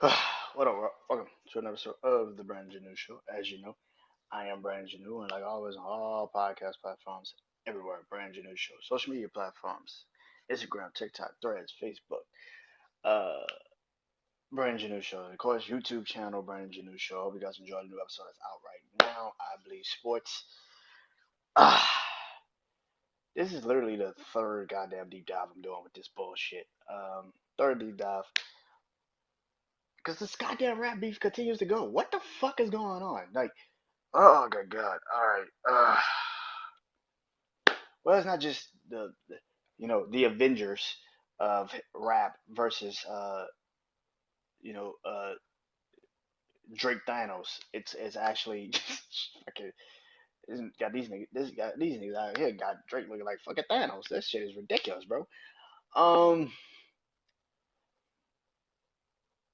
What up, world? Welcome to another episode of the Brandon Janeau Show. As you know, I am Brandon Janeau, and like always, on all podcast platforms, everywhere, Brandon Janeau Show. Social media platforms, Instagram, TikTok, Threads, Facebook, uh, Brandon Janeau Show. And of course, YouTube channel, Brandon Janeau Show. I hope you guys enjoy the new episode that's out right now. I believe sports. Ah, this is literally the third goddamn deep dive I'm doing with this bullshit. Third deep dive. Because this goddamn rap beef continues to go. What the fuck is going on? Like, oh good God! All right. Well, it's not just the Avengers of rap versus you know uh Drake Thanos. It's actually fucking got these niggas out here got Drake looking like fucking Thanos. That shit is ridiculous, bro. Um,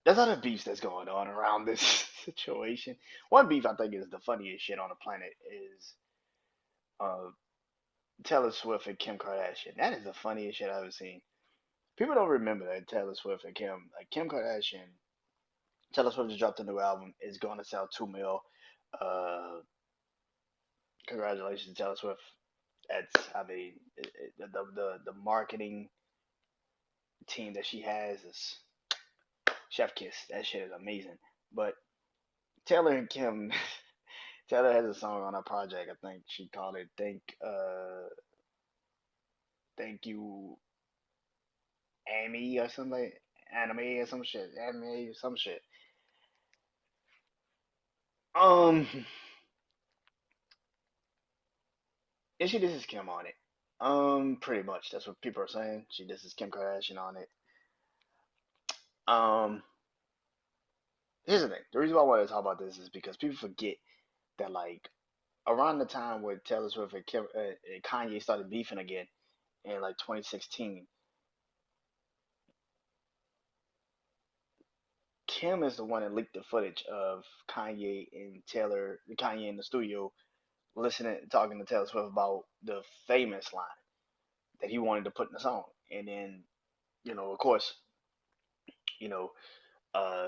there's other beefs that's going on around this situation. One beef I think is the funniest shit on the planet is uh Taylor Swift and Kim Kardashian. That is the funniest shit I've ever seen. People don't remember that Taylor Swift and Kim Kardashian, Taylor Swift just dropped a new album. It's going to sell 2 mil. Uh, Congratulations, Taylor Swift. I mean, the marketing team that she has is chef kiss. That shit is amazing. But Taylor and Kim, Taylor has a song on her project. I think she called it Thank You Amy or something, anime or some shit, anime or some shit. Um, and she disses Kim on it. Pretty much. That's what people are saying. She disses Kim Kardashian on it. Um, Here's the thing. The reason why I want to talk about this is because people forget that like around the time where Taylor Swift and Kanye started beefing again in like 2016, Kim is the one that leaked the footage of Kanye in the studio listening, talking to Taylor Swift about the famous line that he wanted to put in the song. And then, of course, you know,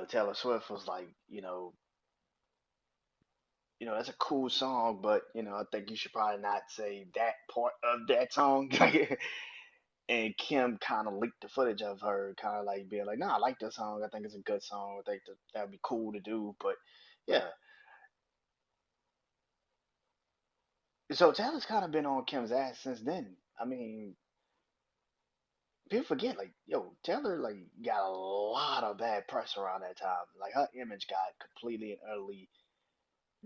Taylor Swift was like, that's a cool song, but I think you should probably not say that part of that song. And Kim kind of leaked the footage of her kind of like being like, "Nah, I like this song. I think it's a good song. I think that'd be cool to do." But yeah, so Taylor's kind of been on Kim's ass since then. I mean, people forget like, yo, Taylor like got a lot of bad press around that time. Like her image got completely and utterly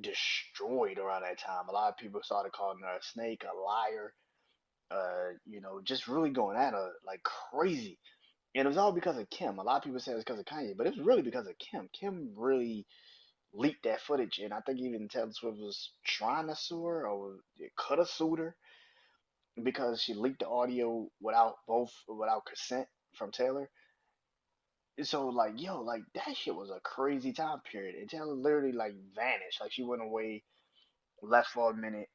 destroyed around that time. A lot of people started calling her a snake, a liar, just really going at her like crazy. And it was all because of Kim. A lot of people say it's because of Kanye, but it was really because of Kim. Kim really leaked that footage, and I think even Taylor Swift was trying to sue her or could have sued her because she leaked the audio without consent from Taylor. So like, yo, like that shit was a crazy time period, and Taylor literally like vanished, like she went away, left for a minute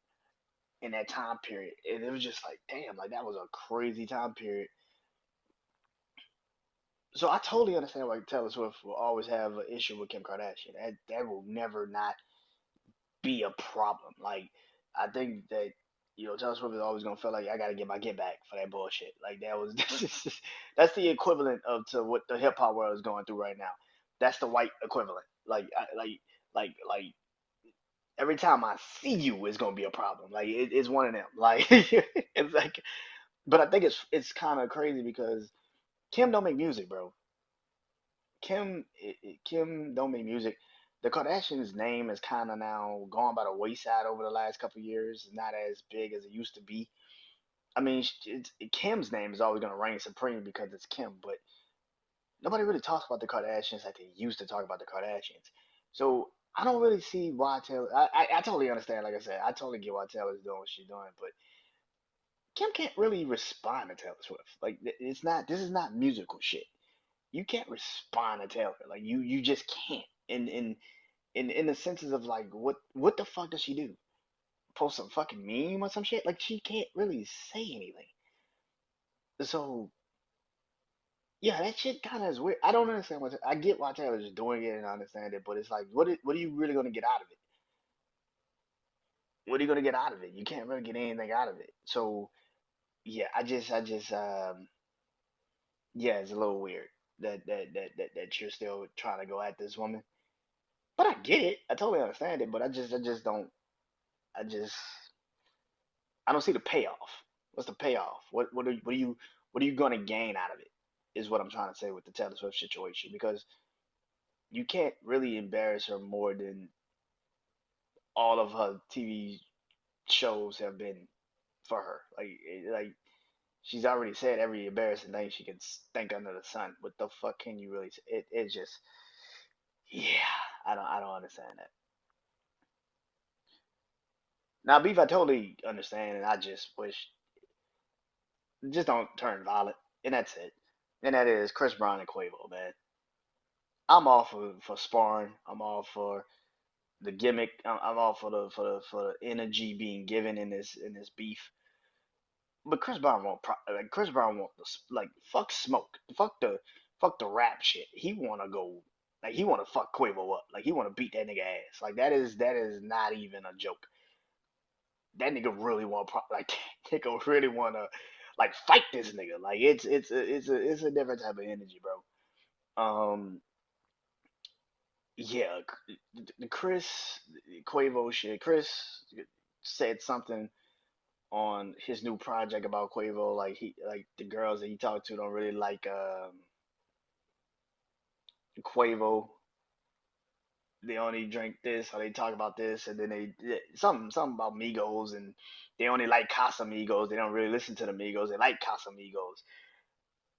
in that time period, and it was just like, damn, like that was a crazy time period. So I totally understand why Taylor Swift will always have an issue with Kim Kardashian. That will never not be a problem. Like I think that Taylor Swift is always gonna feel like I gotta get my get back for that bullshit. Like that was that's the equivalent of to what the hip hop world is going through right now. That's the white equivalent. Like every time I see you is gonna be a problem. Like it's one of them. Like it's like, but I think it's kind of crazy because Kim don't make music, bro. Kim don't make music. The Kardashians' name is kind of now gone by the wayside over the last couple of years. Not as big as it used to be. I mean, Kim's name is always gonna reign supreme because it's Kim, but nobody really talks about the Kardashians like they used to talk about the Kardashians. So I don't really see why Taylor. I totally understand. Like I said, I totally get why Taylor's doing what she's doing, but Kim can't really respond to Taylor Swift. Like it's not. This is not musical shit. You can't respond to Taylor. Like you just can't. In the senses of like what the fuck does she do? Post some fucking meme or some shit? Like she can't really say anything. So Yeah, that shit kind of is weird. I don't understand what I get why Taylor's doing it and I understand it, but it's like, what are you really gonna get out of it? What are you gonna get out of it? You can't really get anything out of it. So yeah, yeah, it's a little weird that you're still trying to go at this woman. But I get it. I totally understand it. But I just don't. I just I don't see the payoff. What's the payoff? What are you gonna gain out of it? Is what I'm trying to say with the Taylor Swift situation because you can't really embarrass her more than all of her TV shows have been for her. Like she's already said every embarrassing thing she can think under the sun. What the fuck can you really say? It just yeah. I don't understand that. Now beef I totally understand and I just wish just don't turn violent and that's it. And that is Chris Brown and Quavo, man. I'm all for sparring. I'm all for the gimmick. I'm all for the energy being given in this beef. But Chris Brown want the like fuck smoke, fuck the rap shit. He want to go like he want to fuck Quavo up, like he want to beat that nigga ass. Like that is not even a joke. That nigga really want like that nigga really want to like fight this nigga. Like it's a different type of energy, bro. Yeah, the Chris Quavo shit. Chris said something on his new project about Quavo. Like he like the girls that he talked to don't really like Quavo. They only drink this or they talk about this and then something about Migos and they only like Casamigos. They don't really listen to the Migos. They like Casamigos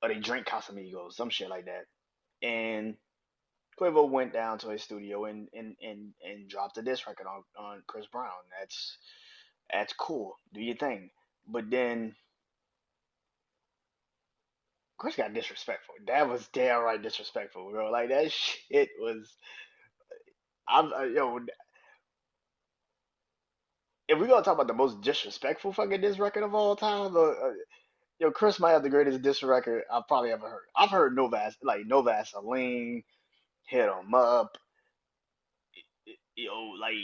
or they drink Casamigos, some shit like that. And Quavo went down to his studio and dropped a diss record on Chris Brown. That's cool. Do your thing. But then Chris got disrespectful. That was damn right disrespectful, bro. Like that shit was. Yo. If we gonna talk about the most disrespectful fucking diss record of all time, yo, Chris might have the greatest diss record I've probably ever heard. I've heard No Vaseline, Hit 'Em Up, yo, like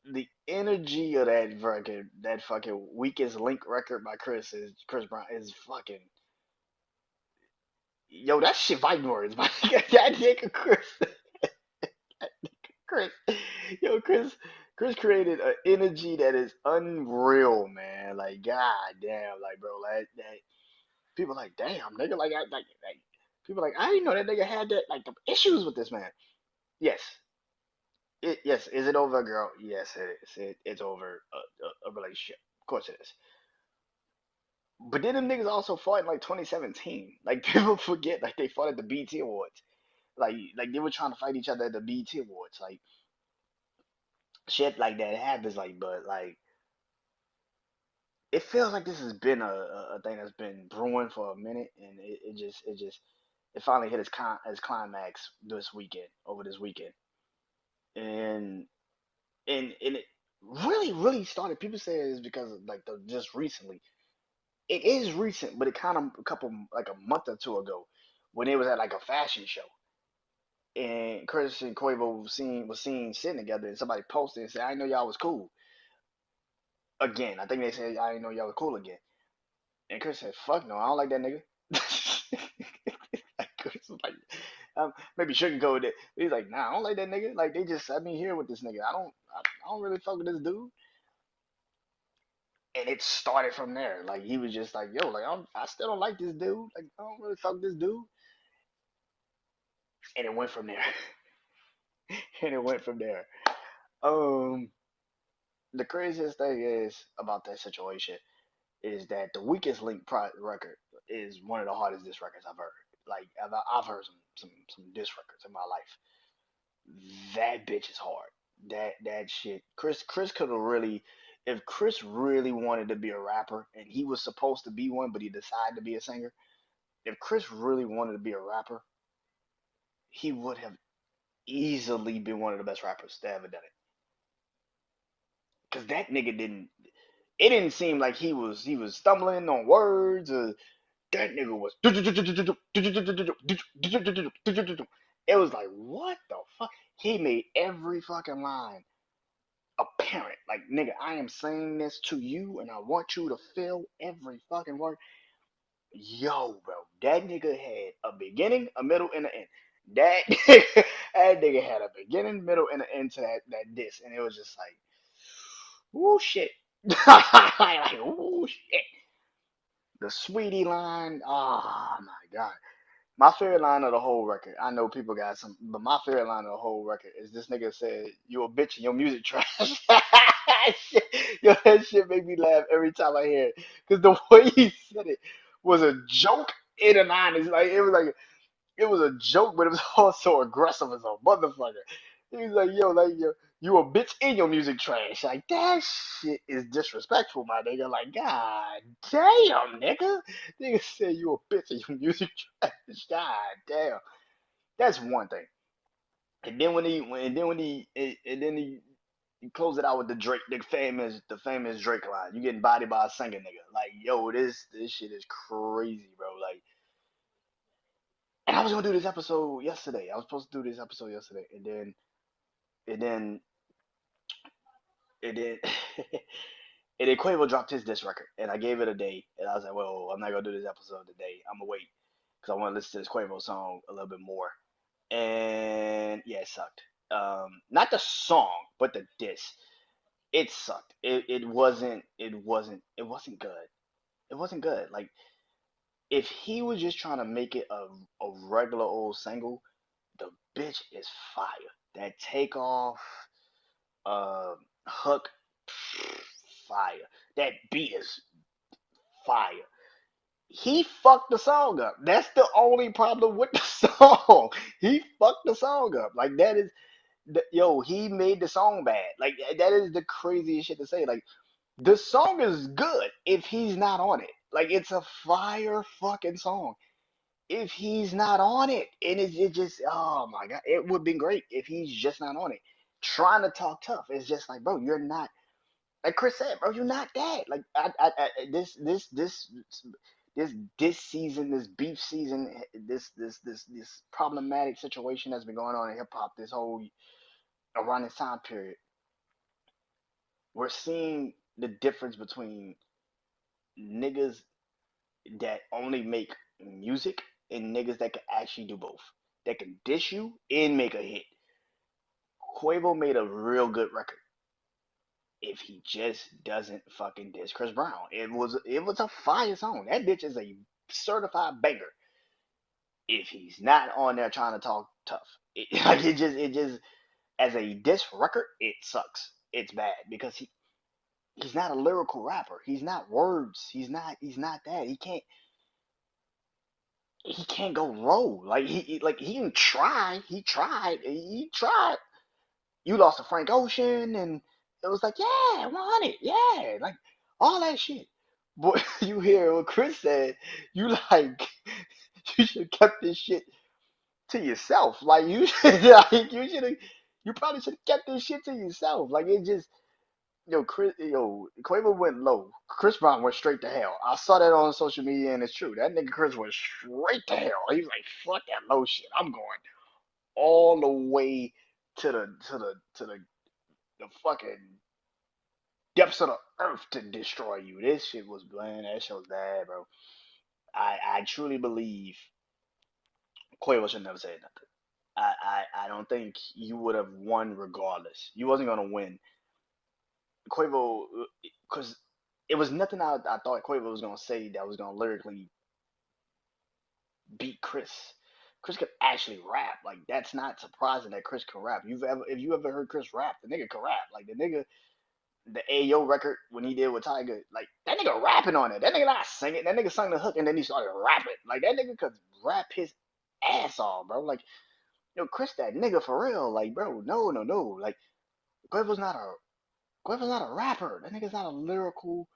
the energy of that record, that fucking Weakest Link record by Chris Brown is fucking. Yo, that shit fighting words, man. That nigga Chris, yo, Chris created an energy that is unreal, man. Like, god damn, like, bro, that people like, damn, nigga, like, people like, I didn't know that nigga had that, like, the issues with this man. Yes, yes, is it over, girl? Yes, it is. It's over a relationship. Of course it is. But then them niggas also fought in like 2017. Like people forget, like they fought at the BT Awards. Like they were trying to fight each other at the BT Awards. Like shit like that happens. Like, but like it feels like this has been a thing that's been brewing for a minute, and it finally hit its climax this weekend over this weekend, and and it really started. People say it's because of like the just recently. It is recent, but it kind of a couple like a month or two ago when it was at like a fashion show and Curtis and Quavo was seen sitting together and somebody posted and said, I know y'all was cool again. I think they said I didn't know y'all was cool again. And Chris said, fuck no, I don't like that nigga. Like Chris was like maybe sugarcoated it. He's like, nah, I don't like that nigga. Like they just set me here with this nigga. I don't really fuck with this dude. And it started from there. Like he was just like, yo, like I still don't like this dude. Like I don't really fuck with this dude. And it went from there. And it went from there. Um, the craziest thing is about that situation is that the weakest link record is one of the hardest diss records I've heard. Like I've heard some diss records in my life. That bitch is hard. That shit. Chris could have really, if Chris really wanted to be a rapper and he was supposed to be one, but he decided to be a singer. If Chris really wanted to be a rapper, he would have easily been one of the best rappers to ever done it. Cause that nigga didn't. It didn't seem like he was stumbling on words or That nigga was. It was like, what the fuck? He made every fucking line apparent. Like, nigga, I am saying this to you, and I want you to feel every fucking word. Yo, bro, that nigga had a beginning, a middle, and an end. That that nigga had a beginning, middle, and an end to that diss, and it was just like, ooh shit, like ooh shit. The sweetie line, oh my god. My favorite line of the whole record. I know people got some, but my favorite line of the whole record is this nigga said, "You a bitch and your music trash." Yo, that shit make me laugh every time I hear it, cause the way he said it was a joke in an honest. Like it was a joke, but it was also aggressive as a motherfucker. He was like, "Yo, like you a bitch in your music trash." Like that shit is disrespectful, my nigga. Like, god damn, nigga. Nigga said you a bitch in your music trash. God damn. That's one thing. And then he closed it out with the Drake, the famous Drake line. You getting bodied by a singer, nigga. Like, yo, this shit is crazy, bro. Like, and I was gonna do this episode yesterday. I was supposed to do this episode yesterday, and then and then and then Quavo dropped his diss record, and I gave it a day, and I was like, well, I'm not gonna do this episode today. I'm gonna wait because I want to listen to this Quavo song a little bit more. And yeah, it sucked. Not the song, but the diss. It sucked. It wasn't good. It wasn't good. Like if he was just trying to make it a regular old single, the bitch is fire. That takeoff, uh, hook, fire. That beat is fire. He fucked the song up. That's the only problem with the song. He fucked the song up. Like that is, yo, he made the song bad. Like that is the craziest shit to say. Like the song is good if he's not on it. Like it's a fire fucking song. If he's not on it, and it just, oh my god, it would be great if he's just not on it. Trying to talk tough, it's just like, bro, you're not. Like Chris said, bro, you're not that. Like this season, this beef season, this problematic situation that's been going on in hip hop, this whole around this time period, we're seeing the difference between niggas that only make music and niggas that can actually do both. That can dish you and make a hit. Quavo made a real good record. If he just doesn't fucking diss Chris Brown, it was a fire song. That bitch is a certified banger. If he's not on there trying to talk tough, like it just as a diss record, it sucks. It's bad because he's not a lyrical rapper. He's not words. He's not that. He can't go roll. Like he can try. He tried. You lost to Frank Ocean, and it was like, yeah, 100, yeah, like all that shit. But you hear what Chris said, you like you should have kept this shit to yourself. Like you should like you probably should have kept this shit to yourself. Like it just Quavo went low. Chris Brown went straight to hell. I saw that on social media and it's true. That nigga Chris went straight to hell. He was like, fuck that low shit. I'm going all the way to the fucking depths of the earth to destroy you. This shit was bland. That shit was bad, bro. I truly believe Quavo should never say nothing. I don't think you would have won regardless. You wasn't gonna win. Quavo, because it was nothing I thought Quavo was gonna say that was gonna lyrically beat Chris. Chris could actually rap. Like that's not surprising that Chris can rap. If you ever heard Chris rap, the nigga can rap. Like the nigga, the Ayo record when he did with Tiger, like that nigga rapping on it. That nigga not singing. That nigga sung the hook and then he started rapping. Like that nigga could rap his ass off, bro. Like Chris, that nigga for real. Like bro, no, no, no. Like Quavo's not a Quavo's not a rapper. That nigga's not a lyrical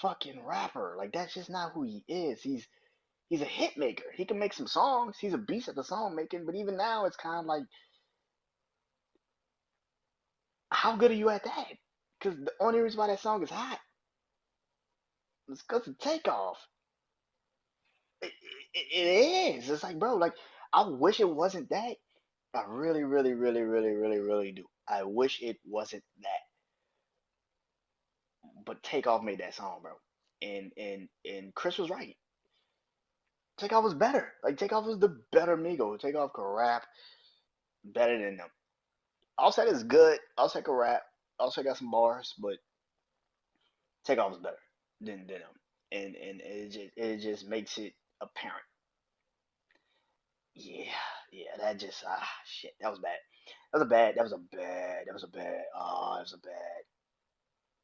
fucking rapper. Like that's just not who he is. He's a hit maker. He can make some songs. He's a beast at the song making. But even now, it's kind of like, how good are you at that? Because the only reason why that song is hot is because of Takeoff. it is. It's like, bro, like I wish it wasn't that. I really, really, really, really, really, really do. I wish it wasn't that. But Takeoff made that song, bro. And Chris was right. Takeoff was better. Like Takeoff was the better Migo. Takeoff could rap better than them. Offset is good. Offset could rap. Offset got some bars, but Takeoff was better than them. And it just makes it apparent. Yeah, yeah, that just shit. That was bad. That was a bad. That was a bad. That was a bad. Oh, that was a bad.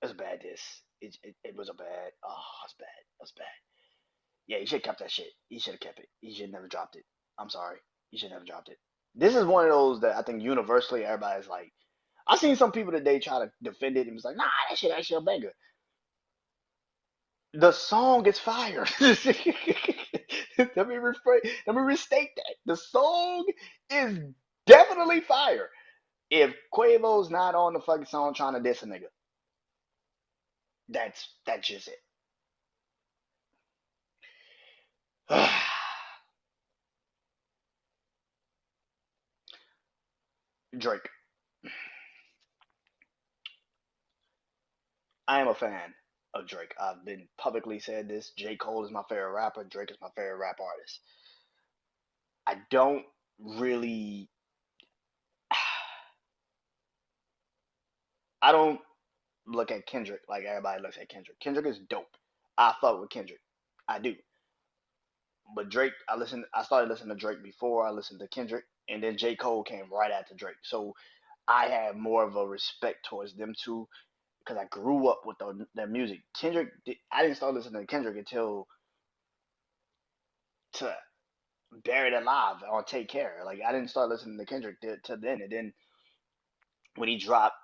That was a bad. It was a bad. Oh, it's bad. That was bad. Yeah, he should have kept that shit. He should have kept it. He should have never dropped it. I'm sorry. He should have never dropped it. This is one of those that I think universally everybody's like. I seen some people today try to defend it and was like, nah, that shit actually a banger. The song is fire. let let me restate that. The song is definitely fire. If Quavo's not on the fucking song trying to diss a nigga, that's just it. Drake. I am a fan of Drake. I've been publicly said this. J. Cole is my favorite rapper. Drake is my favorite rap artist. I don't really I don't look at Kendrick like everybody looks at Kendrick. Kendrick is dope. I fuck with Kendrick. I do. But Drake, I started listening to Drake before I listened to Kendrick, and then J. Cole came right after Drake. So I have more of a respect towards them two because I grew up with their music. I didn't start listening to Kendrick until to Buried Alive or Take Care. Like I didn't start listening to Kendrick till then, and then when he dropped,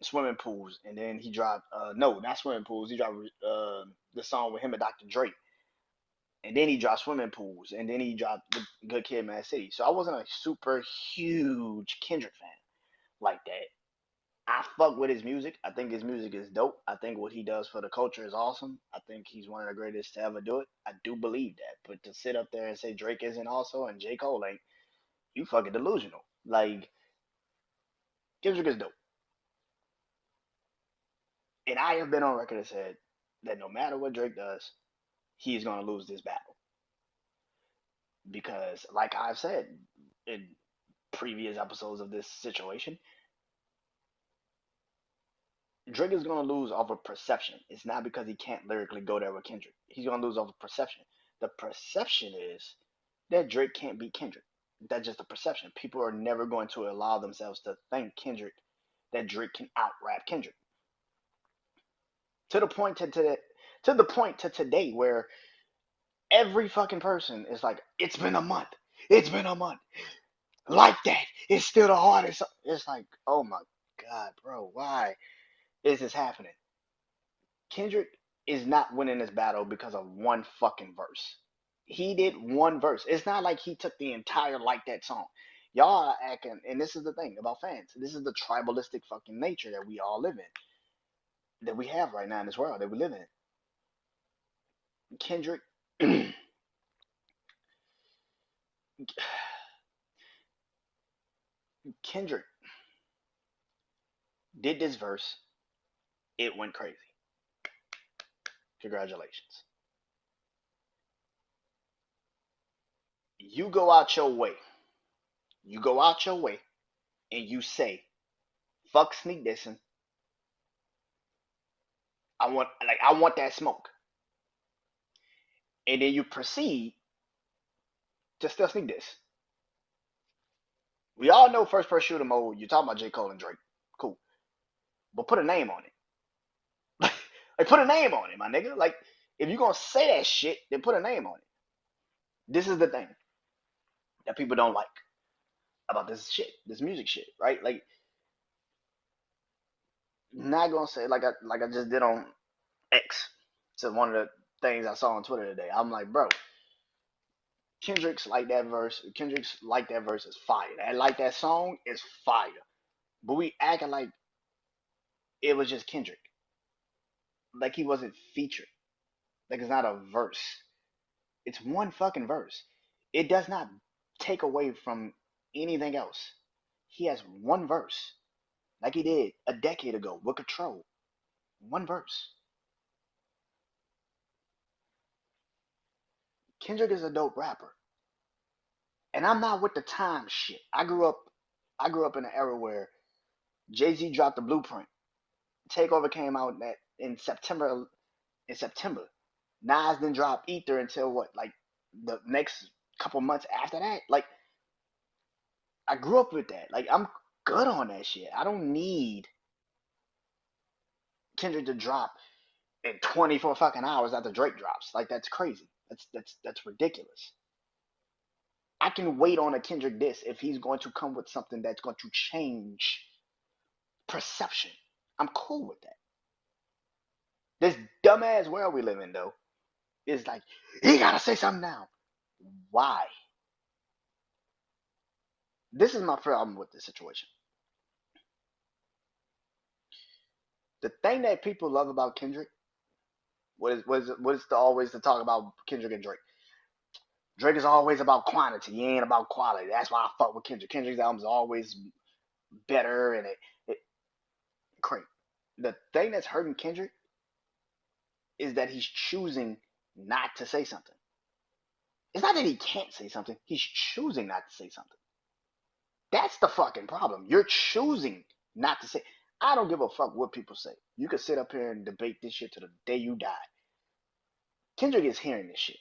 Swimming Pools, and then he dropped no, not Swimming Pools. He dropped the song with him and Dr. Dre, and then he dropped Swimming Pools, and then he dropped the Good Kid, Mad City. So I wasn't a super huge Kendrick fan like that. I fuck with his music. I think his music is dope. I think what he does for the culture is awesome. I think he's one of the greatest to ever do it. I do believe that. But to sit up there and say Drake isn't also and J. Cole ain't, you fucking delusional. Like Kendrick is dope. And I have been on record and said that no matter what Drake does, he's gonna lose this battle. Because like I've said in previous episodes of this situation, Drake is gonna lose off of perception. It's not because he can't lyrically go there with Kendrick. He's gonna lose off of perception. The perception is that Drake can't beat Kendrick. That's just a perception. People are never going to allow themselves to think Kendrick that Drake can out rap Kendrick. To the point to the point to today where every fucking person is like, it's been a month. It's been a month. Like that. It's still the hardest. It's like, oh my God, bro, why is this happening? Kendrick is not winning this battle because of one fucking verse. He did one verse. It's not like he took the entire Like That song. Y'all are acting, and this is the thing about fans. This is the tribalistic fucking nature that we all live in, that we have right now in this world that we live in. Kendrick, Kendrick did this verse. It went crazy. Congratulations. You go out your way. You go out your way and you say, fuck sneak dissing. I want that smoke. And then you proceed to still sneak diss. We all know first person shooter mode. You're talking about J. Cole and Drake. Cool. But put a name on it. Like put a name on it, my nigga. Like if you're gonna say that shit, then put a name on it. This is the thing that people don't like about this shit, this music shit, right? Like not gonna say like I just did on X. So one of the things I saw on Twitter today. I'm like, bro, Kendrick's like that verse is fire. I like that song is fire. But we acting like it was just Kendrick. Like he wasn't featured. Like it's not a verse. It's one fucking verse. It does not take away from anything else. He has one verse, like he did a decade ago with Control. One verse. Kendrick is a dope rapper, and I'm not with the time shit. I grew up in an era where Jay Z dropped the Blueprint. Takeover came out in September. In September, Nas didn't drop Ether until what, like the next couple months after that. Like I grew up with that. Like I'm good on that shit. I don't need Kendrick to drop in 24 fucking hours after Drake drops. Like that's crazy. That's ridiculous. I can wait on a Kendrick diss if he's going to come with something that's going to change perception. I'm cool with that. This dumbass world we live in though is like he gotta say something now. Why? This is my problem with this situation. The thing that people love about Kendrick, what is always to talk about Kendrick and Drake. Drake is always about quantity. He ain't about quality. That's why I fuck with Kendrick. Kendrick's albums always better and it great. The thing that's hurting Kendrick is that he's choosing not to say something. It's not that he can't say something. He's choosing not to say something. That's the fucking problem. You're choosing not to say. I don't give a fuck what people say. You can sit up here and debate this shit to the day you die. Kendrick is hearing this shit.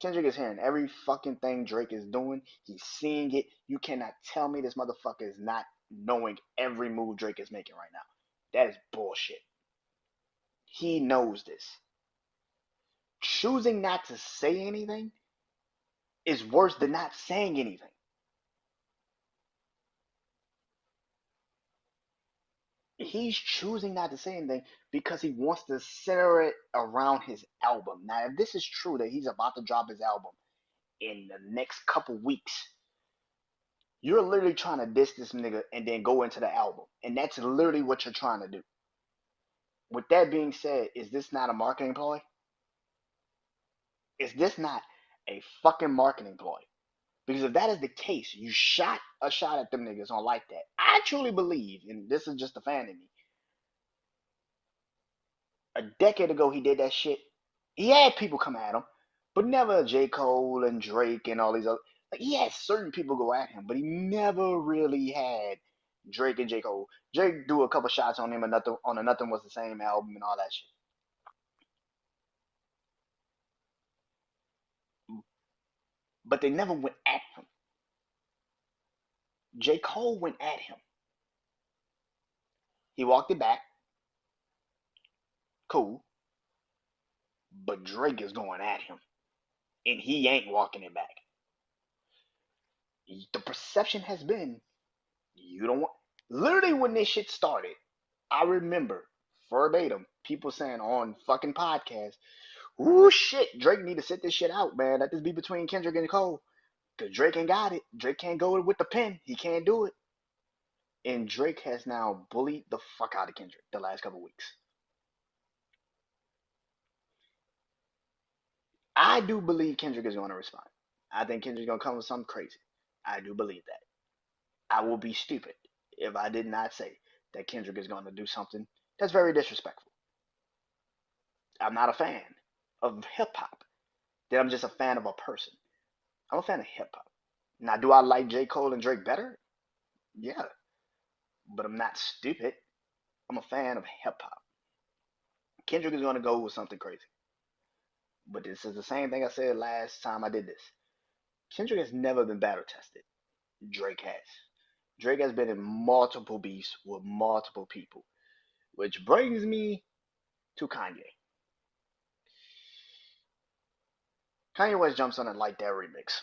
Kendrick is hearing every fucking thing Drake is doing. He's seeing it. You cannot tell me this motherfucker is not knowing every move Drake is making right now. That is bullshit. He knows this. Choosing not to say anything is worse than not saying anything. He's choosing not to say anything because he wants to center it around his album. Now, if this is true that he's about to drop his album in the next couple weeks, you're literally trying to diss this nigga and then go into the album. And that's literally what you're trying to do. With that being said, is this not a marketing ploy? Is this not a fucking marketing ploy? Because if that is the case, you shot a shot at them niggas on like that. I truly believe, and this is just a fan in me, a decade ago he did that shit. He had people come at him, but never J. Cole and Drake and all these other. Like he had certain people go at him, but he never really had Drake and J. Cole. Drake do a couple shots on him, and nothing on a Nothing Was the Same album and all that shit. But they never went at him. J. Cole went at him. He walked it back. Cool. But Drake is going at him. And he ain't walking it back. The perception has been you don't want. Literally, when this shit started, I remember verbatim people saying on fucking podcasts, "Ooh shit, Drake need to sit this shit out, man. Let this be between Kendrick and Cole, cause Drake ain't got it. Drake can't go with the pen. He can't do it." And Drake has now bullied the fuck out of Kendrick the last couple weeks. I do believe Kendrick is going to respond. I think Kendrick's going to come with something crazy. I do believe that. I will be stupid if I did not say that Kendrick is going to do something that's very disrespectful. I'm not a fan of hip hop. Then I'm just a fan of a person. I'm a fan of hip hop. Now, do I like J. Cole and Drake better? Yeah, but I'm not stupid. I'm a fan of hip hop. Kendrick is going to go with something crazy. But this is the same thing I said last time I did this. Kendrick has never been battle tested. Drake has. Drake has been in multiple beefs with multiple people, which brings me to Kanye. Kanye West jumps on it like that remix.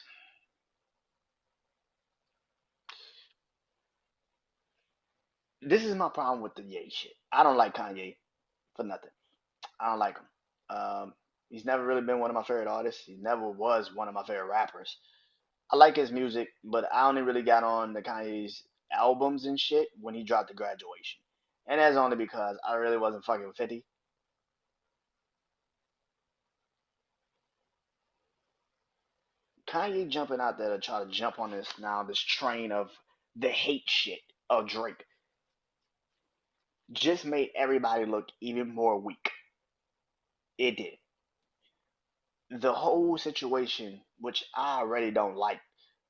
This is my problem with the Ye shit. I don't like Kanye for nothing. I don't like him. He's never really been one of my favorite artists. He never was one of my favorite rappers. I like his music, but I only really got on the Kanye's albums and shit when he dropped the Graduation, and that's only because I really wasn't fucking with 50. Kanye jumping out there to try to jump on this train of the hate shit of Drake just made everybody look even more weak. It did. The whole situation, which I already don't like,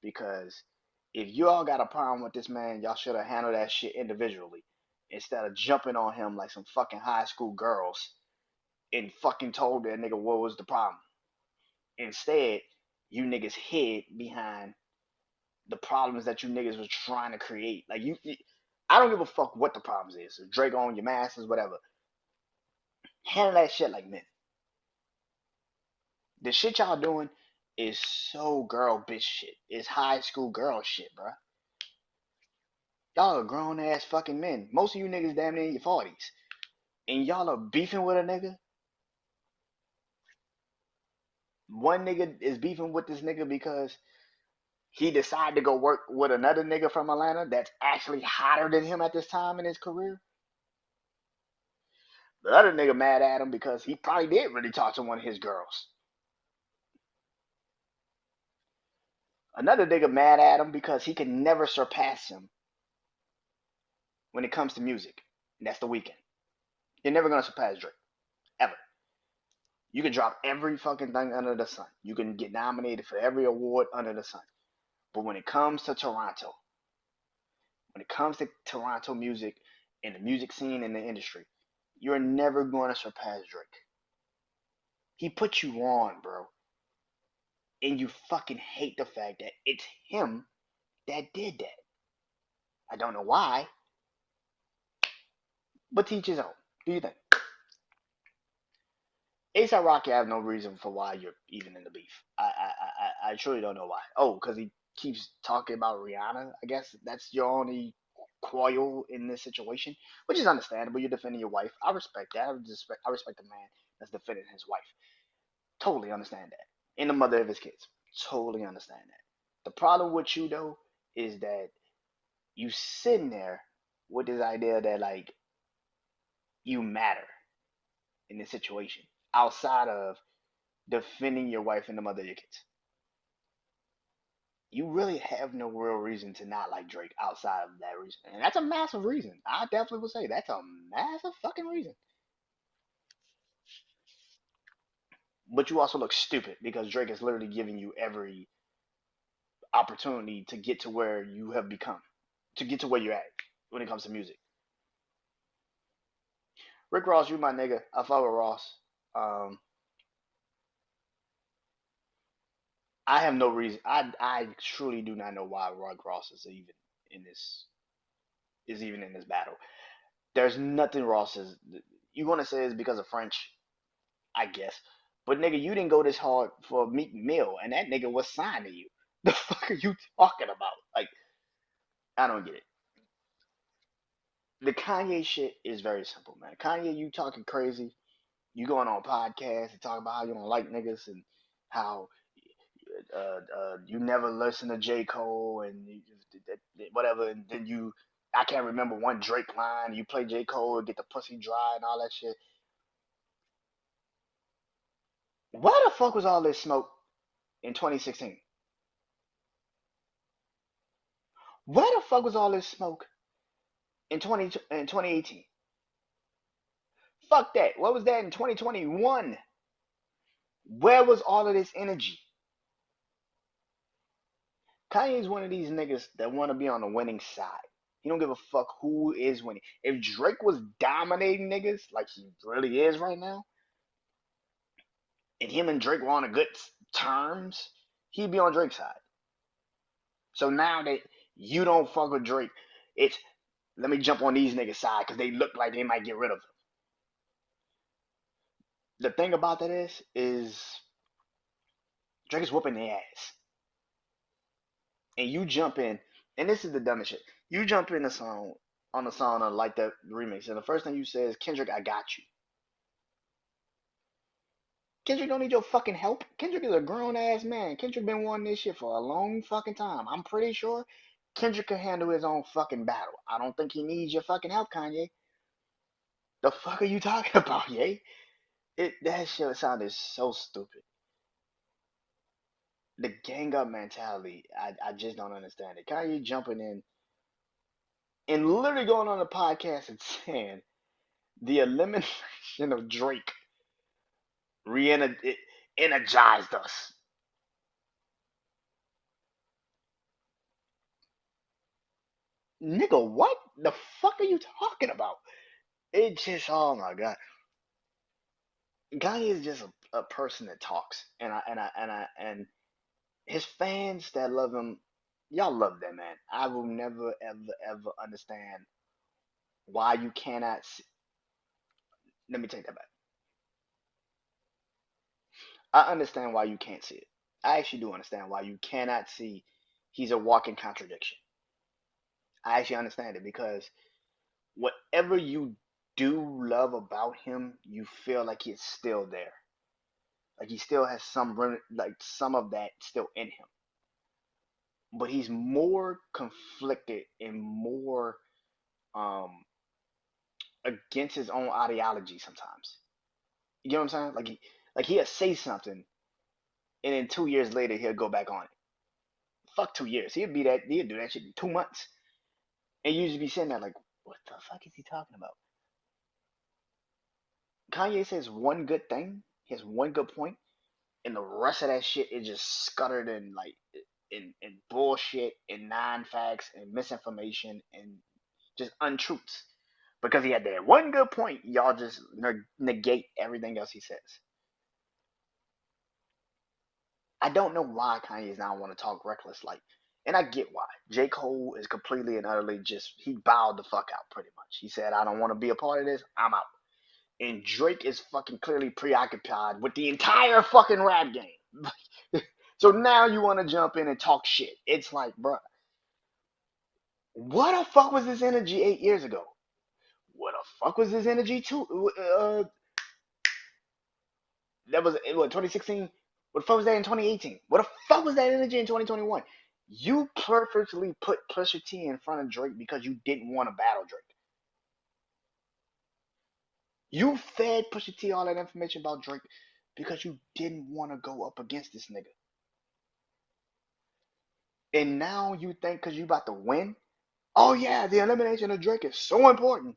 because if you all got a problem with this man, y'all should have handled that shit individually instead of jumping on him like some fucking high school girls and fucking told that nigga what was the problem. Instead, you niggas hid behind the problems that you niggas was trying to create. Like I don't give a fuck what the problems is. So Drake on your masters, whatever. Handle that shit like men. The shit y'all doing is so girl bitch shit. It's high school girl shit, bro. Y'all are grown ass fucking men. Most of you niggas damn near in your 40s. And y'all are beefing with a nigga. One nigga is beefing with this nigga because he decided to go work with another nigga from Atlanta that's actually hotter than him at this time in his career. The other nigga mad at him because he probably did really talk to one of his girls. Another nigga mad at him because he can never surpass him when it comes to music. And that's The Weeknd. You're never gonna surpass Drake. Ever. You can drop every fucking thing under the sun. You can get nominated for every award under the sun. But when it comes to Toronto, when it comes to Toronto music and the music scene in the industry, you're never going to surpass Drake. He put you on, bro. And you fucking hate the fact that it's him that did that. I don't know why, but teach his own. Do you think? ASAP Rocky, I have no reason for why you're even in the beef. I truly don't know why. Oh, because he keeps talking about Rihanna. I guess that's your only coil in this situation, which is understandable. You're defending your wife. I respect that. I respect the man that's defending his wife. Totally understand that. And the mother of his kids. Totally understand that. The problem with you though is that you sitting there with this idea that like you matter in this situation outside of defending your wife and the mother of your kids. You really have no real reason to not like Drake outside of that reason. And that's a massive reason. I definitely would say that's a massive fucking reason. But you also look stupid because Drake is literally giving you every opportunity to get to where you have become, to get to where you're at when it comes to music. Rick Ross, you my nigga. I fuck with Ross. Um, I have no reason. I truly do not know why Rick Ross is even in this battle. There's nothing Ross is. You gonna say it's because of French, I guess. But nigga, you didn't go this hard for Meek Mill, and that nigga was signed to you. The fuck are you talking about? Like, I don't get it. The Kanye shit is very simple, man. Kanye, you talking crazy. You going on podcasts and talking about how you don't like niggas and how you never listen to J. Cole and whatever, and then I can't remember one Drake line. You play J. Cole and get the pussy dry and all that shit. Where the fuck was all this smoke in 2016? Where the fuck was all this smoke in 2018? Fuck that. What was that in 2021? Where was all of this energy? Kanye's one of these niggas that want to be on the winning side. He don't give a fuck who is winning. If Drake was dominating niggas like he really is right now, and him and Drake were on a good terms, he'd be on Drake's side. So now that you don't fuck with Drake, it's let me jump on these niggas' side because they look like they might get rid of him. The thing about that is Drake is whooping their ass, and you jump in, and this is the dumbest shit. You jump in the song on the song of like the remix, and the first thing you say is Kendrick, I got you. Kendrick don't need your fucking help. Kendrick is a grown ass man. Kendrick been wanting this shit for a long fucking time. I'm pretty sure Kendrick can handle his own fucking battle. I don't think he needs your fucking help, Kanye. The fuck are you talking about, Ye? That shit sounded so stupid. The gang up mentality, I just don't understand it. Kanye jumping in and literally going on a podcast and saying the elimination of Drake re-energized us. Nigga, what the fuck are you talking about? It just, oh my god. Kanye is just a person that talks. And his fans that love him, y'all love that man. I will never, ever, ever understand why you cannot see. Let me take that back. I understand why you can't see it. I actually do understand why you cannot see he's a walking contradiction. I actually understand it because whatever you do love about him, you feel like it's still there. Like he still has like some of that still in him. But he's more conflicted and more um against his own ideology sometimes. You get what I'm saying? Like he'll say something and then 2 years later he'll go back on it. Fuck 2 years. He'll do that shit in 2 months. And you just be sitting there like, what the fuck is he talking about? Kanye says one good thing, he has one good point, and the rest of that shit is just scuttered in like in bullshit and non facts and misinformation and just untruths. Because he had that one good point, y'all just negate everything else he says. I don't know why Kanye's now want to talk reckless like, and I get why. J. Cole is completely and utterly just he bowed the fuck out pretty much. He said, I don't want to be a part of this, I'm out. And Drake is fucking clearly preoccupied with the entire fucking rap game. So now you want to jump in and talk shit. It's like, bruh, what the fuck was this energy 8 years ago? What the fuck was this energy two? That was what 2016. What the fuck was that in 2018? What the fuck was that energy in 2021? You purposely put Pusha T in front of Drake because you didn't want to battle Drake. You fed Pusha T all that information about Drake because you didn't want to go up against this nigga. And now you think because you about to win, oh yeah, the elimination of Drake is so important.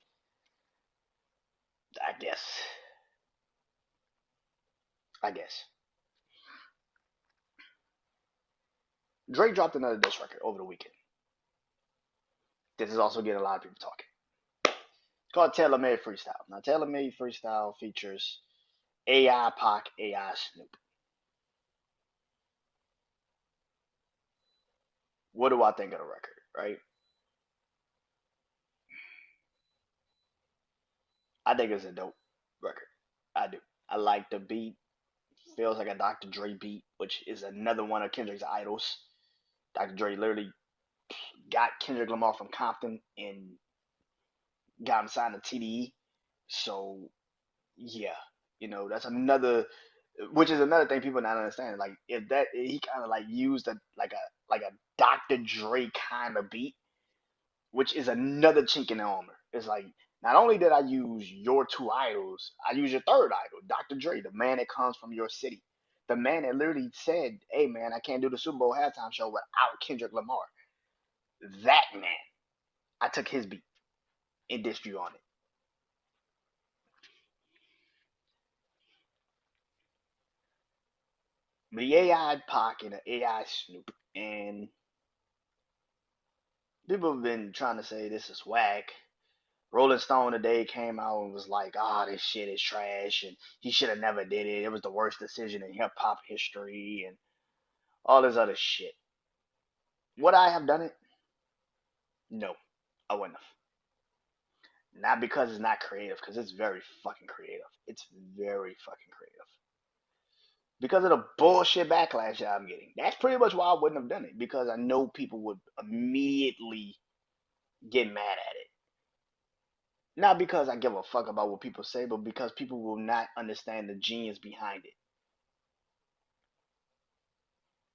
I guess. I guess. Drake dropped another diss record over the weekend. This is also getting a lot of people talking. It's called Taylor Made Freestyle. Now, Taylor Made Freestyle features AI Pac, AI Snoop. What do I think of the record, right? I think it's a dope record. I do. I like the beat. Feels like a Dr. Dre beat, which is another one of Kendrick's idols. Dr. Dre literally got Kendrick Lamar from Compton and got him signed to TDE. So yeah, that's another, which is another thing people not understanding. Like if that he kind of like used a Dr. Dre kind of beat, which is another chink in the armor. It's like not only did I use your two idols, I use your third idol, Dr. Dre, the man that comes from your city, the man that literally said, "Hey man, I can't do the Super Bowl halftime show without Kendrick Lamar." That man, I took his beat and dissed you on it. The AI Pac and the AI Snoop, and people have been trying to say this is whack. Rolling Stone today came out and was like, "Ah, oh, this shit is trash, and he should have never did it. It was the worst decision in hip hop history, and all this other shit." Would I have done it? No, I wouldn't have. Not because it's not creative, because it's very fucking creative. It's very fucking creative. Because of the bullshit backlash that I'm getting. That's pretty much why I wouldn't have done it, because I know people would immediately get mad at it. Not because I give a fuck about what people say, but because people will not understand the genius behind it.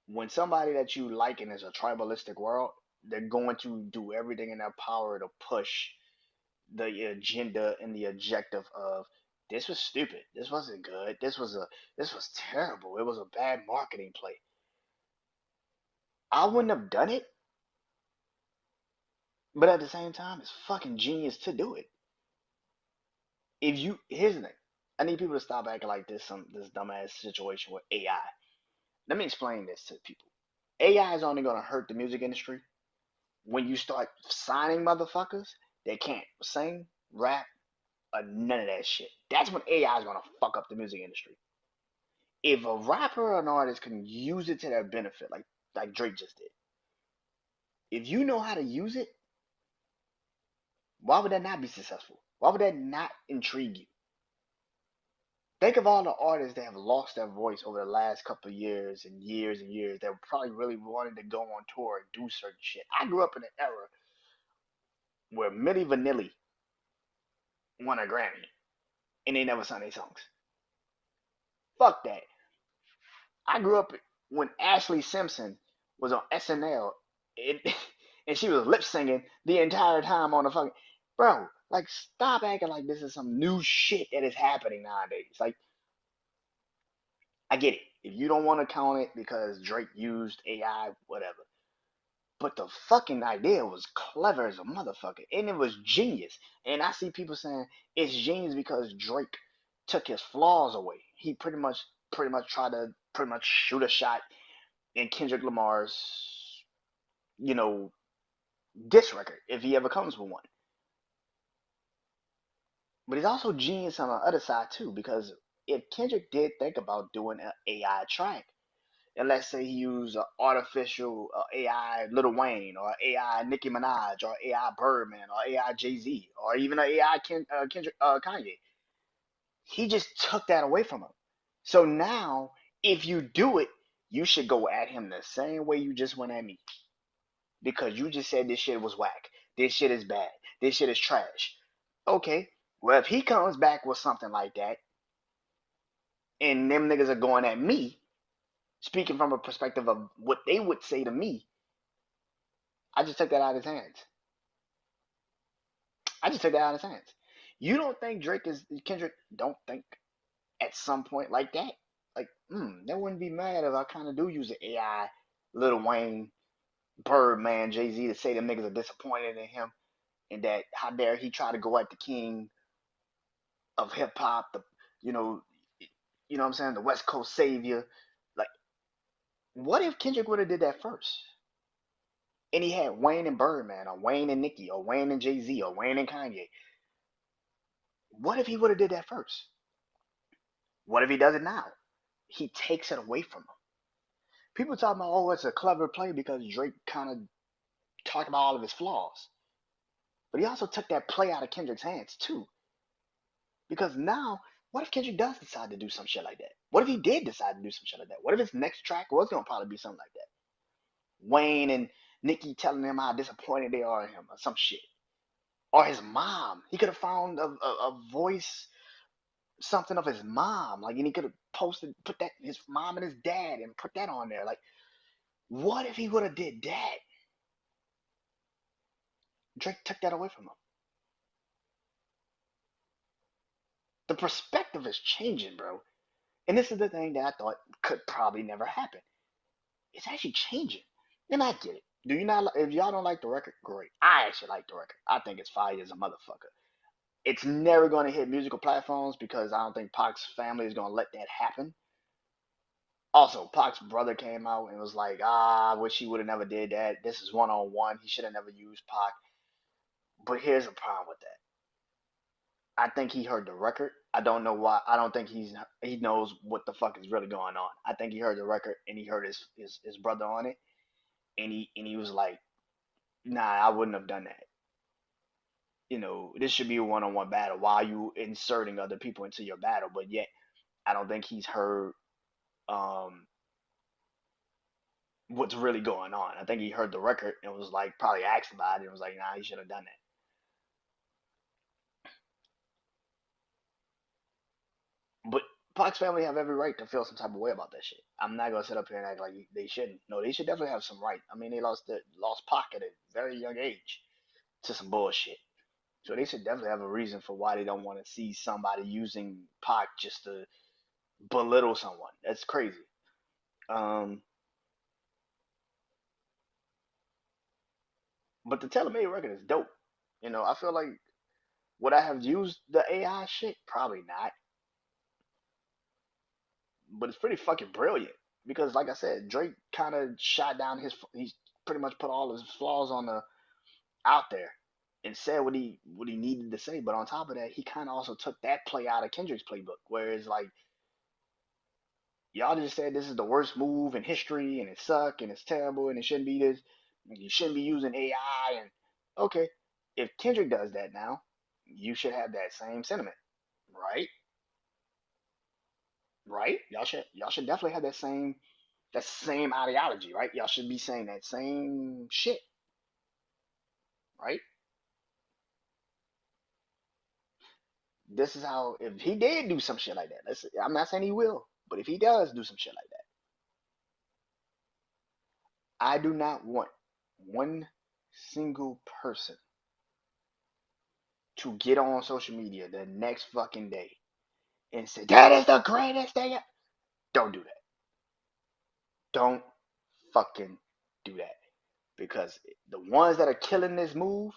When somebody that you like in is a tribalistic world, they're going to do everything in their power to push the agenda and the objective of this was stupid, this wasn't good, this was terrible, it was a bad marketing play. I wouldn't have done it, but at the same time, it's fucking genius to do it. If you Here's the thing, I need people to stop acting like this dumbass situation with AI. Let me explain this to people. AI is only gonna hurt the music industry when you start signing motherfuckers that can't sing, rap, or none of that shit. That's when AI is gonna fuck up the music industry. If a rapper or an artist can use it to their benefit, like Drake just did, if you know how to use it, why would that not be successful? Why would that not intrigue you? Think of all the artists that have lost their voice over the last couple of years and years and years that probably really wanted to go on tour and do certain shit. I grew up in an era where Milli Vanilli won a Grammy and they never sung their songs. Fuck that. I grew up when Ashley Simpson was on SNL and, and she was lip singing the entire time on the fucking. Bro, like, stop acting like this is some new shit that is happening nowadays. Like, I get it. If you don't want to count it because Drake used AI, whatever. But the fucking idea was clever as a motherfucker. And it was genius. And I see people saying it's genius because Drake took his flaws away. He pretty much tried to pretty much shoot a shot in Kendrick Lamar's, you know, diss record if he ever comes with one. But he's also genius on the other side too, because if Kendrick did think about doing an AI track, and let's say he used an artificial AI Lil Wayne or AI Nicki Minaj or AI Birdman or AI Jay Z or even an AI Kendrick Kanye, he just took that away from him. So now, if you do it, you should go at him the same way you just went at me because you just said this shit was whack. This shit is bad. This shit is trash. Okay, well, if he comes back with something like that and them niggas are going at me, speaking from a perspective of what they would say to me, I just took that out of his hands. I just took that out of his hands. You don't think Kendrick don't think at some point like that? Like, they wouldn't be mad if I kind of do use an AI, Lil Wayne, Birdman, Jay Z to say them niggas are disappointed in him and that how dare he try to go at the king of hip hop, the you know, what I'm saying, the West Coast savior. Like, what if Kendrick would have did that first? And he had Wayne and Birdman, or Wayne and Nicki, or Wayne and Jay Z, or Wayne and Kanye. What if he would have did that first? What if he does it now? He takes it away from him. People talk about, oh, it's a clever play because Drake kind of talked about all of his flaws. But he also took that play out of Kendrick's hands too. Because now, what if Kendrick does decide to do some shit like that? What if he did decide to do some shit like that? What if his next track was gonna probably be something like that? Wayne and Nicki telling him how disappointed they are in him or some shit. Or his mom. He could have found a voice, something of his mom. Like, and he could have put that, his mom and his dad, and put that on there. Like, what if he would have did that? Drake took that away from him. The perspective is changing, bro. And this is the thing that I thought could probably never happen. It's actually changing. And I get it. Do you not? If y'all don't like the record, great. I actually like the record. I think it's fire as a motherfucker. It's never going to hit musical platforms because I don't think Pac's family is going to let that happen. Also, Pac's brother came out and was like, I wish he would have never did that. This is one on one. He should have never used Pac. But here's the problem with that. I think he heard the record. I don't know why. I don't think he knows what the fuck is really going on. I think he heard the record and he heard his brother on it, and he was like, nah, I wouldn't have done that. This should be a one on one battle. Why are you inserting other people into your battle? But yet, I don't think he's heard um what's really going on. I think he heard the record and was like probably asked about it and was like, nah, he should have done that. But Pac's family have every right to feel some type of way about that shit. I'm not gonna sit up here and act like they shouldn't. No, they should definitely have some right. I mean, they lost Pac at a very young age to some bullshit. So they should definitely have a reason for why they don't want to see somebody using Pac just to belittle someone. That's crazy. Um, But the tailor-made record is dope. I feel like would I have used the AI shit? Probably not. But it's pretty fucking brilliant because, like I said, Drake kind of shot down he's pretty much put all his flaws on the out there and said what he needed to say. But on top of that, he kind of also took that play out of Kendrick's playbook, where it's like y'all just said this is the worst move in history and it sucked and it's terrible and it shouldn't be this. You shouldn't be using AI and okay, if Kendrick does that now, you should have that same sentiment, right? Right? Y'all should definitely have that same ideology, right? Y'all should be saying that same shit, right? This is how if he did do some shit like that. I'm not saying he will, but if he does do some shit like that, I do not want one single person to get on social media the next fucking day and say that is the greatest thing. Don't do that. Don't fucking do that because the ones that are killing this move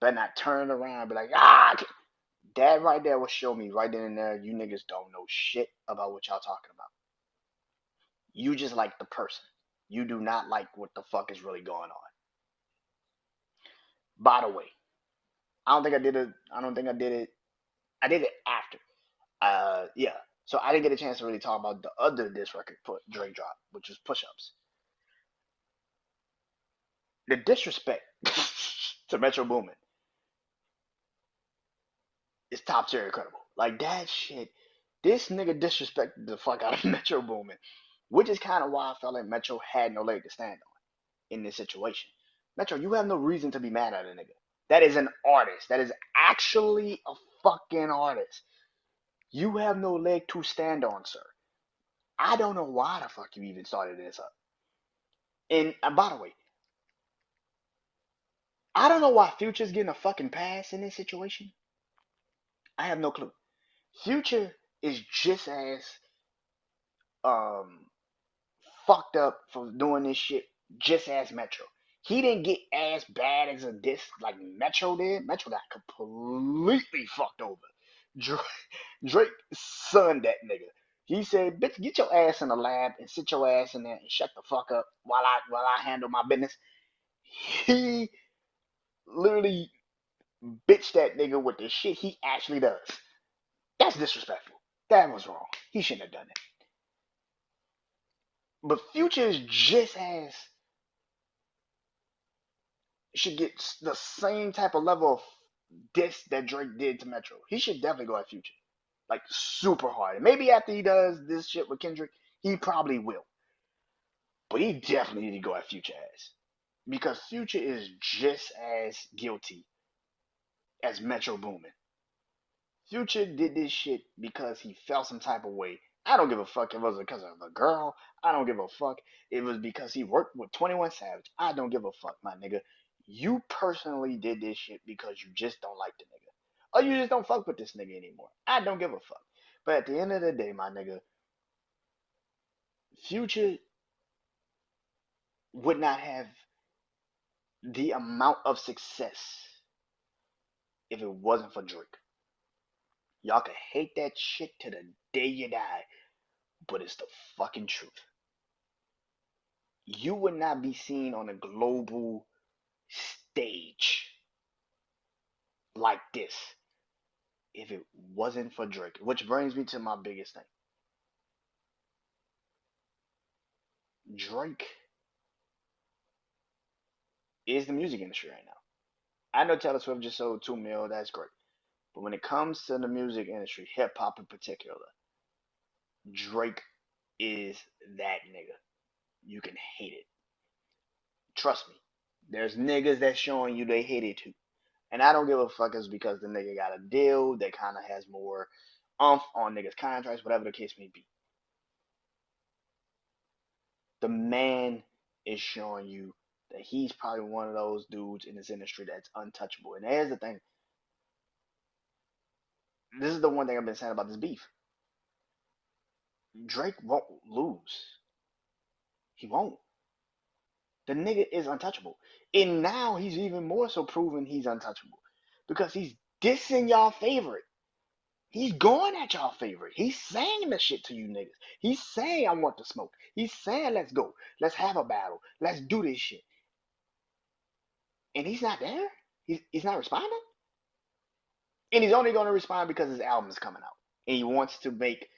better not turn around and be like that right there will show me right then and there you niggas don't know shit about what y'all talking about. You just like the person. You do not like what the fuck is really going on. By the way, I don't think I did it. I don't think I did it. I did it after. Yeah. So I didn't get a chance to really talk about the other diss record put Drake dropped, which was Push Ups. The disrespect to Metro Boomin is top tier incredible. Like that shit. This nigga disrespected the fuck out of Metro Boomin, which is kind of why I felt like Metro had no leg to stand on in this situation. Metro, you have no reason to be mad at a nigga. That is an artist. That is actually a fucking artist. You have no leg to stand on, sir. I don't know why the fuck you even started this up. And by the way, I don't know why Future's getting a fucking pass in this situation. I have no clue. Future is just as um fucked up for doing this shit just as Metro. He didn't get as bad as a diss like Metro did. Metro got completely fucked over. Drake, Drake sunned that nigga. He said, "Bitch, get your ass in the lab and sit your ass in there and shut the fuck up while I handle my business." He literally bitched that nigga with the shit he actually does. That's disrespectful. That was wrong. He shouldn't have done it. But Future is just as should get the same type of level of diss that Drake did to Metro. He should definitely go at Future, like super hard. And maybe after he does this shit with Kendrick, he probably will. But he definitely need to go at Future ass because Future is just as guilty as Metro Boomin. Future did this shit because he felt some type of way. I don't give a fuck if it was because of a girl. I don't give a fuck. It was because he worked with 21 Savage. I don't give a fuck, my nigga. You personally did this shit because you just don't like the nigga. Or you just don't fuck with this nigga anymore. I don't give a fuck. But at the end of the day, my nigga, Future would not have the amount of success if it wasn't for Drake. Y'all can hate that shit to the day you die, but it's the fucking truth. You would not be seen on a global stage like this if it wasn't for Drake. Which brings me to my biggest thing. Drake is the music industry right now. I know Taylor Swift just sold 2 mil, that's great. But when it comes to the music industry, hip hop in particular, Drake is that nigga. You can hate it. Trust me. There's niggas that's showing you they hate it too. And I don't give a fuck is because the nigga got a deal that kind of has more umph on niggas' contracts, whatever the case may be. The man is showing you that he's probably one of those dudes in this industry that's untouchable. And here's the thing. This is the one thing I've been saying about this beef. Drake won't lose. He won't. The nigga is untouchable. And now he's even more so proving he's untouchable. Because he's dissing y'all favorite. He's going at y'all favorite. He's saying the shit to you niggas. He's saying I want to smoke. He's saying let's go. Let's have a battle. Let's do this shit. And he's not there. He's not responding. And he's only going to respond because his album is coming out. And he wants to make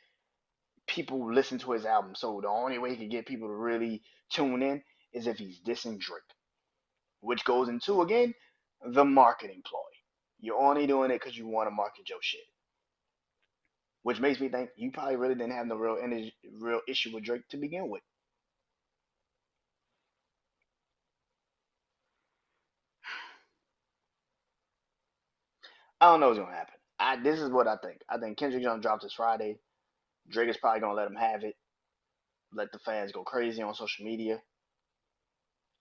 people listen to his album. So the only way he can get people to really tune in is if he's dissing Drake. Which goes into, again, the marketing ploy. You're only doing it because you want to market your shit. Which makes me think you probably really didn't have no real issue with Drake to begin with. I don't know what's gonna happen. This is what I think. I think Kendrick's gonna drop this Friday. Drake is probably gonna let him have it. Let the fans go crazy on social media.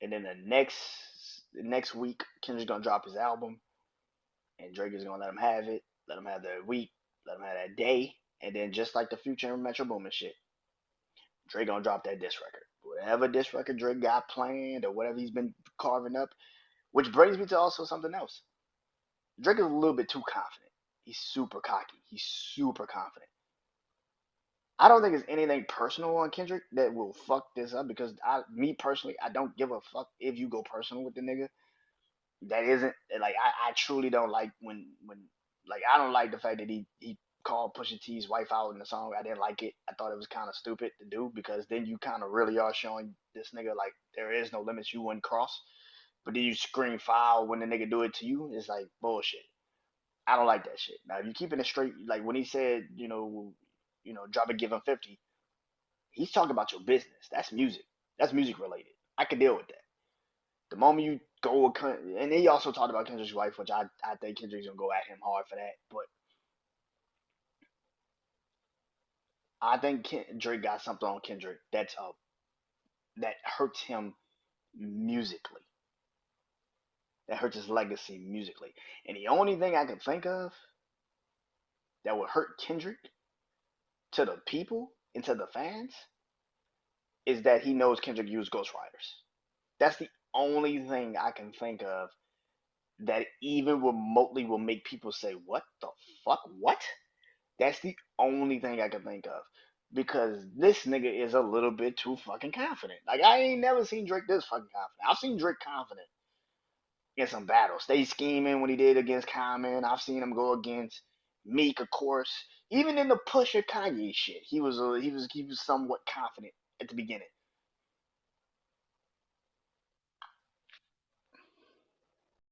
And then the next week, Kendrick's gonna drop his album, and Drake is gonna let him have it. Let him have that week. Let him have that day. And then just like the Future and Metro Boomin shit, Drake gonna drop that diss record. Whatever diss record Drake got planned or whatever he's been carving up. Which brings me to also something else. Drake is a little bit too confident. He's super cocky. He's super confident. I don't think it's anything personal on Kendrick that will fuck this up because me personally, I don't give a fuck if you go personal with the nigga. That isn't like I truly don't like when like I don't like the fact that he called Pusha T's wife out in the song. I didn't like it. I thought it was kind of stupid to do because then you kind of really are showing this nigga like there is no limits you wouldn't cross. But then you scream foul when the nigga do it to you. It's like bullshit. I don't like that shit. Now, if you keeping it straight, like when he said, drop it, give him 50, he's talking about your business. That's music. That's music related. I can deal with that. The moment you go, and he also talked about Kendrick's wife, which I think Kendrick's gonna go at him hard for that. But I think Drake got something on Kendrick that hurts him musically. That hurts his legacy musically. And the only thing I can think of that would hurt Kendrick to the people and to the fans is that he knows Kendrick used ghostwriters. That's the only thing I can think of that even remotely will make people say, "What the fuck? What?" That's the only thing I can think of because this nigga is a little bit too fucking confident. Like I ain't never seen Drake this fucking confident. I've seen Drake confident in some battles. Stay scheming when he did against Common. I've seen him go against Meek, of course. Even in the Pusha Kanye shit, he was somewhat confident at the beginning.